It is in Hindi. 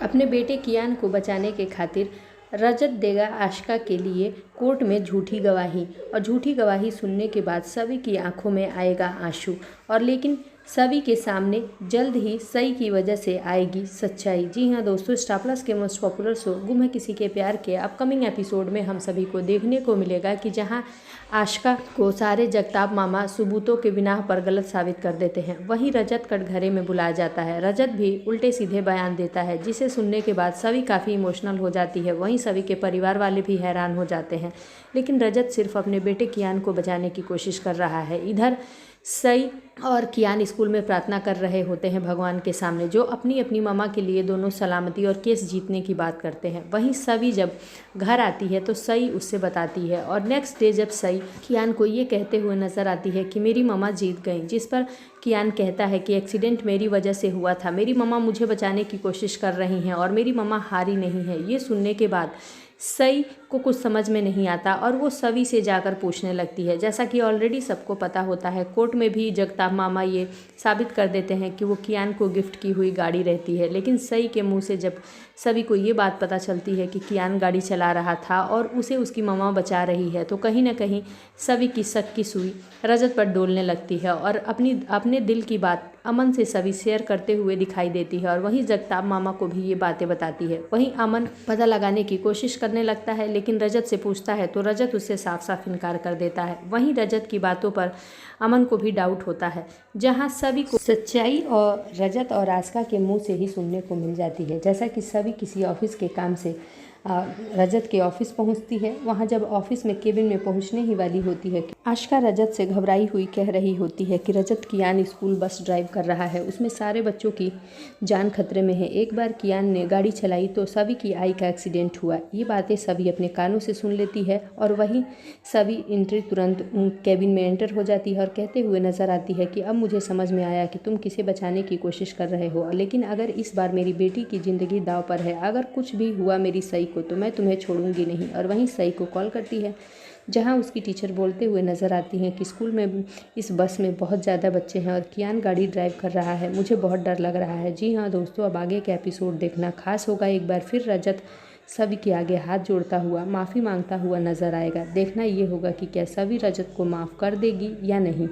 अपने बेटे कियान को बचाने के खातिर रजत देगा आशिका के लिए कोर्ट में झूठी गवाही, और झूठी गवाही सुनने के बाद सभी की आंखों में आएगा आंसू, और लेकिन सभी के सामने जल्द ही सई की वजह से आएगी सच्चाई। जी हाँ दोस्तों, स्टार प्लस के मोस्ट पॉपुलर शो गुम है किसी के प्यार के अपकमिंग एपिसोड में हम सभी को देखने को मिलेगा कि जहाँ आशिका को सारे जगताप मामा सबूतों के बिना पर गलत साबित कर देते हैं, वहीं रजत कटघरे में बुलाया जाता है। रजत भी उल्टे सीधे बयान देता है, जिसे सुनने के बाद सभी काफ़ी इमोशनल हो जाती है। वहीं सभी के परिवार वाले भी हैरान हो जाते हैं, लेकिन रजत सिर्फ अपने बेटे कियान को बचाने की कोशिश कर रहा है। इधर सई और कियान स्कूल में प्रार्थना कर रहे होते हैं भगवान के सामने, जो अपनी अपनी मामा के लिए दोनों सलामती और केस जीतने की बात करते हैं। वहीं सभी जब घर आती है तो सई उससे बताती है, और नेक्स्ट डे जब सई कियान को ये कहते हुए नजर आती है कि मेरी मामा जीत गई, जिस पर कियान कहता है कि एक्सीडेंट मेरी वजह से हुआ था, मेरी मामा मुझे बचाने की कोशिश कर रही हैं और मेरी मामा हारी नहीं है। ये सुनने के बाद सई को कुछ समझ में नहीं आता और वो सभी से जाकर पूछने लगती है। जैसा कि ऑलरेडी सबको पता होता है, कोर्ट में भी जगताप मामा ये साबित कर देते हैं कि वो कियान को गिफ्ट की हुई गाड़ी रहती है, लेकिन सई के मुंह से जब सभी को ये बात पता चलती है कि कियान गाड़ी चला रहा था और उसे उसकी मामा बचा रही है, तो कहीं ना कहीं सभी की शक की सुई रजत पर डोलने लगती है और अपने दिल की बात अमन से सभी शेयर करते हुए दिखाई देती है। और वहीं जगताप मामा को भी ये बातें बताती है। वहीं अमन पता लगाने की कोशिश करने लगता है, लेकिन रजत से पूछता है तो रजत उससे साफ साफ इनकार कर देता है। वहीं रजत की बातों पर अमन को भी डाउट होता है, जहां सभी को सच्चाई और रजत और आस्का के मुंह से ही सुनने को मिल जाती है। जैसा कि सभी किसी ऑफिस के काम से रजत के ऑफिस पहुंचती है। वहां जब ऑफिस में केबिन में पहुंचने ही वाली होती है, आशिका रजत से घबराई हुई कह रही होती है कि रजत कियान स्कूल बस ड्राइव कर रहा है, उसमें सारे बच्चों की जान खतरे में है। एक बार कियान ने गाड़ी चलाई तो सभी की आई का एक्सीडेंट हुआ। ये बातें सभी अपने कानों से सुन लेती है और वहीं सभी एंट्री तुरंत केबिन में एंटर हो जाती है और कहते हुए नजर आती है कि अब मुझे समझ में आया कि तुम किसे बचाने की कोशिश कर रहे हो, लेकिन अगर इस बार मेरी बेटी की ज़िंदगी दाव पर है, अगर कुछ भी हुआ मेरी सई को तो मैं तुम्हें छोड़ूंगी नहीं। और वहीं सई को कॉल करती है, जहां उसकी टीचर बोलते हुए नज़र आती हैं कि स्कूल में इस बस में बहुत ज़्यादा बच्चे हैं और कियान गाड़ी ड्राइव कर रहा है, मुझे बहुत डर लग रहा है। जी हाँ दोस्तों, अब आगे का एपिसोड देखना खास होगा। एक बार फिर रजत सभी के आगे हाथ जोड़ता हुआ माफ़ी मांगता हुआ नजर आएगा। देखना ये होगा कि क्या सभी रजत को माफ़ कर देगी या नहीं।